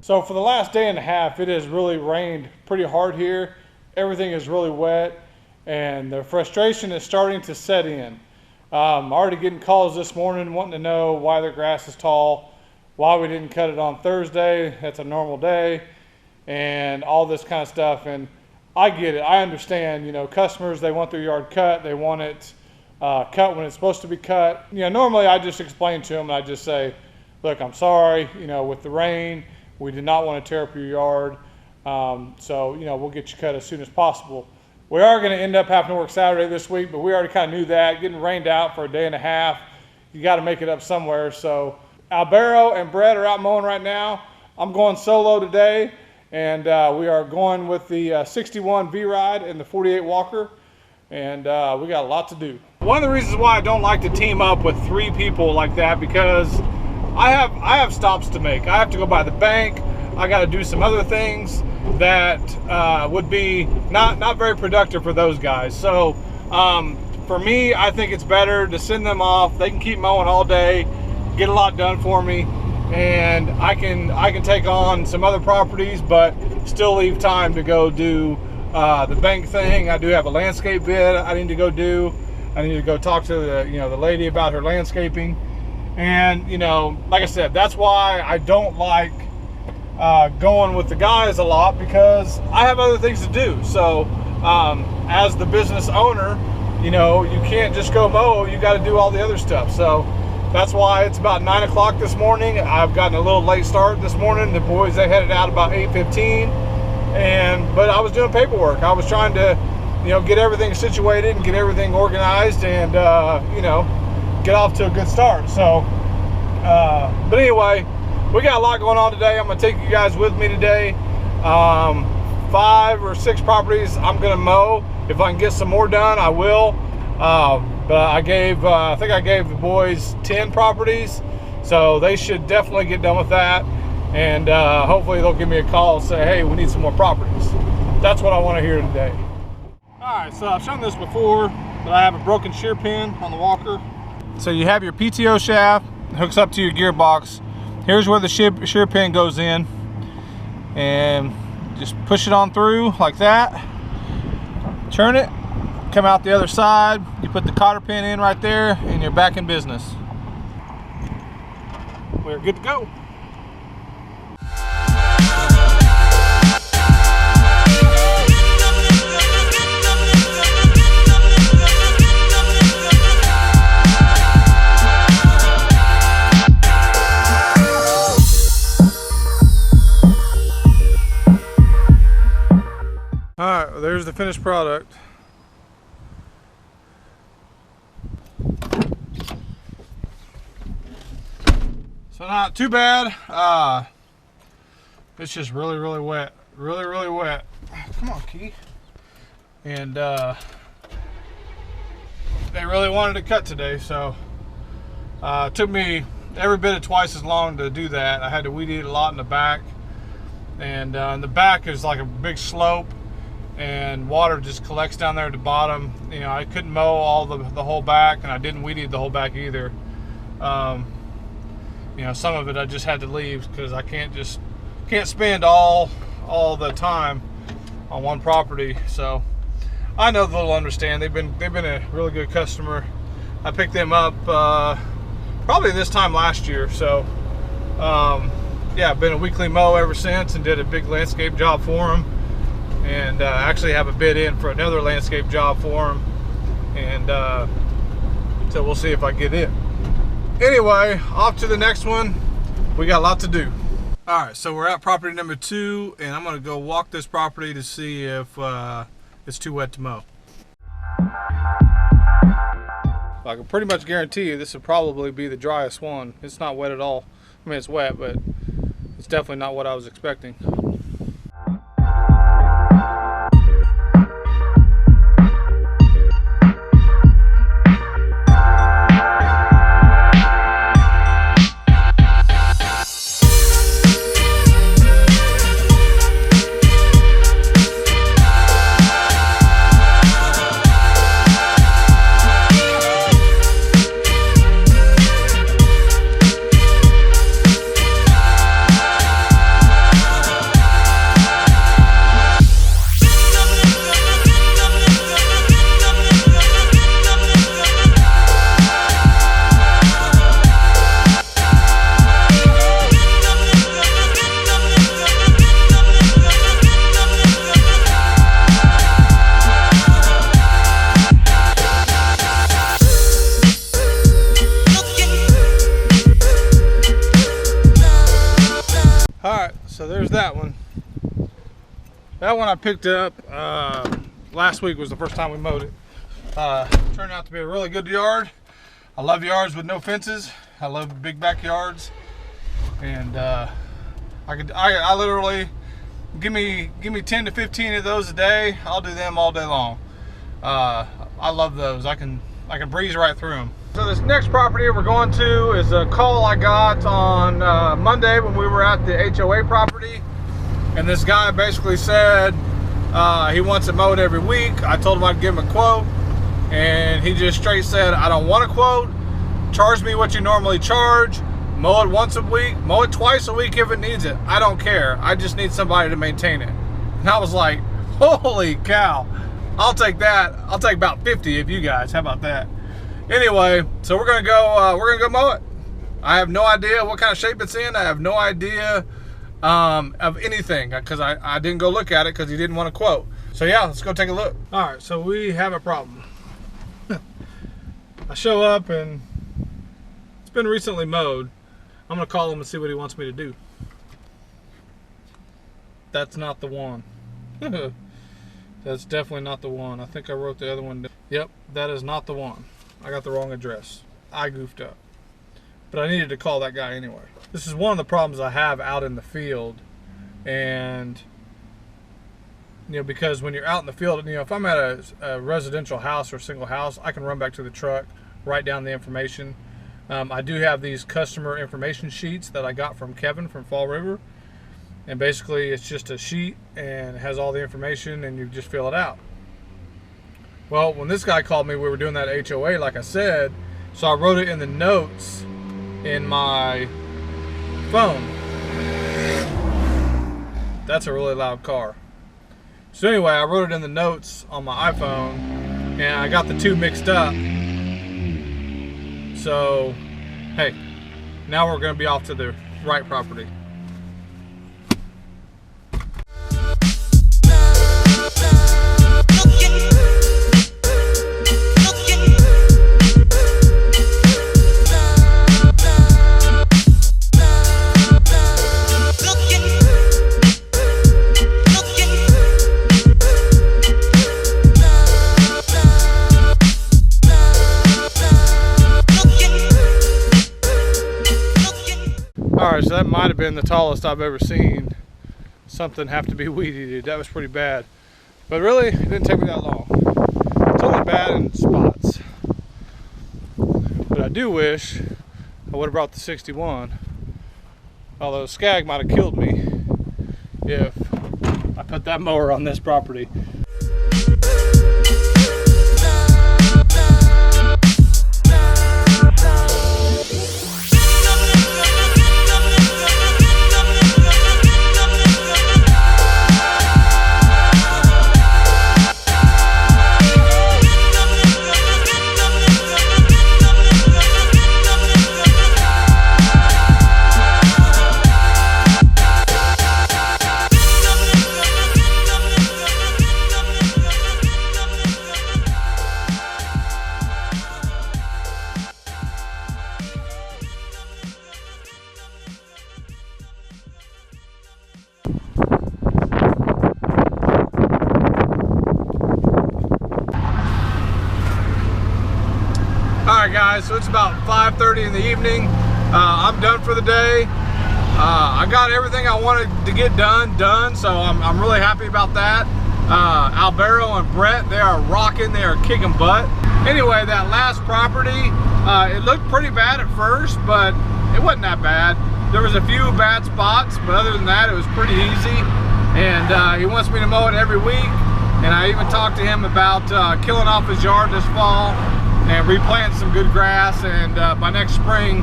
So for the last day and a half, it has really rained pretty hard here. Everything is really wet, and the frustration is starting to set in. Already getting calls this morning wanting to know why their grass is tall, why we didn't cut it on Thursday, that's a normal day, and all this kind of stuff. And I get it, I understand, you know, customers, they want their yard cut, they want it cut when it's supposed to be cut. You know, normally I just explain to them, and I just say, look, I'm sorry, you know, with the rain, we did not want to tear up your yard. So, you know, we'll get you cut as soon as possible. We are going to end up having to work Saturday this week, but we already kind of knew that. Getting rained out for a day and a half, you got to make it up somewhere. So Albero and Brett are out mowing right now. I'm going solo today, and we are going with the 61 V-Ride and the 48 Walker, and we got a lot to do. One of the reasons why I don't like to team up with 3 people like that, because I have stops to make. I have to go by the bank. I got to do some other things that would be not very productive for those guys. So for me, I think it's better to send them off. They can keep mowing all day, get a lot done for me, and I can take on some other properties, but still leave time to go do the bank thing. I do have a landscape bid I need to go do. I need to go talk to the lady about her landscaping. And, you know, like I said, that's why I don't like going with the guys a lot, because I have other things to do. So as the business owner, you know, you can't just go mow, you got to do all the other stuff. So that's why it's about 9 o'clock this morning. I've gotten a little late start this morning. The boys, they headed out about 8:15, but I was doing paperwork. I was trying to, you know, get everything situated and get everything organized, and you know, get off to a good start. So but anyway, we got a lot going on today. I'm gonna take you guys with me today. 5 or 6 properties I'm gonna mow. If I can get some more done, I will. But I think I gave the boys 10 properties, so they should definitely get done with that, and hopefully they'll give me a call and say, hey, we need some more properties. That's what I want to hear today. All right, so I've shown this before, but I have a broken shear pin on the Walker. So you have your PTO shaft, it hooks up to your gearbox. Here's where the shear pin goes in, and just push it on through like that. Turn it, come out the other side. You put the cotter pin in right there, and you're back in business. We're good to go. Alright, well, there's the finished product. So not too bad. It's just really wet. Really wet. Come on, Key. And they really wanted to cut today, so it took me every bit of twice as long to do that. I had to weed eat a lot in the back. And in the back is like a big slope, and water just collects down there at the bottom. You know, I couldn't mow all the whole back, and I didn't weed eat the whole back either. You know, some of it I just had to leave because I can't spend all the time on one property. So I know they'll understand. They've been a really good customer. I picked them up probably this time last year. So yeah, I've been a weekly mow ever since, and did a big landscape job for them. And actually have a bid in for another landscape job for them, and so we'll see if I get it. Anyway, off to the next one. We got a lot to do. All right, so we're at property number 2, and I'm gonna go walk this property to see if it's too wet to mow. I can pretty much guarantee you this will probably be the driest one. It's not wet at all. I mean, it's wet, but it's definitely not what I was expecting. there's that one. That one I picked up last week was the first time we mowed it. Turned out to be a really good yard. I love yards with no fences. I love big backyards, and I literally give me 10 to 15 of those a day. I'll do them all day long. I love those. I can breeze right through them. So this next property we're going to is a call I got on Monday when we were at the HOA property, and this guy basically said he wants it mowed every week. I told him I'd give him a quote, and he just straight said, I don't want a quote. Charge me what you normally charge. Mow it once a week. Mow it twice a week if it needs it. I don't care. I just need somebody to maintain it. And I was like, holy cow. I'll take that. I'll take about 50 of you guys. How about that? Anyway, so we're gonna go mow it. I have no idea what kind of shape it's in. I have no idea of anything because I didn't go look at it because he didn't want to quote. So yeah, let's go take a look. All right, so we have a problem. I show up and it's been recently mowed. I'm gonna call him and see what he wants me to do. That's not the one. That's definitely not the one. I think I wrote the other one down. Yep, that is not the one. I got the wrong address. I goofed up. But I needed to call that guy anyway. This is one of the problems I have out in the field. And, you know, because when you're out in the field, you know, if I'm at a residential house or a single house, I can run back to the truck, write down the information. I do have these customer information sheets that I got from Kevin from Fall River. And basically it's just a sheet and it has all the information and you just fill it out. Well, when this guy called me, we were doing that HOA like I said, so I wrote it in the notes in my phone. That's a really loud car. So anyway, I wrote it in the notes on my iPhone and I got the two mixed up. So, hey, now we're gonna be off to the right property. Alright, so that might have been the tallest I've ever seen something have to be weed eated. That was pretty bad. But really, it didn't take me that long. It's only bad in spots. But I do wish I would have brought the 61. Although Scag might have killed me if I put that mower on this property. Alright guys, so it's about 5:30 in the evening. I'm done for the day. I got everything I wanted to get done, so I'm really happy about that. Albero and Brett, they are rocking, they are kicking butt. Anyway, that last property, it looked pretty bad at first, but it wasn't that bad. There was a few bad spots, but other than that, it was pretty easy. And he wants me to mow it every week. And I even talked to him about killing off his yard this fall and replanting some good grass, and by next spring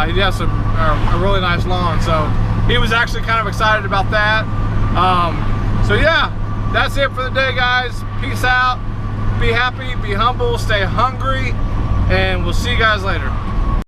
he'd have a really nice lawn. So he was actually kind of excited about that. So yeah, that's it for the day guys. Peace out, be happy, be humble, stay hungry, and we'll see you guys later.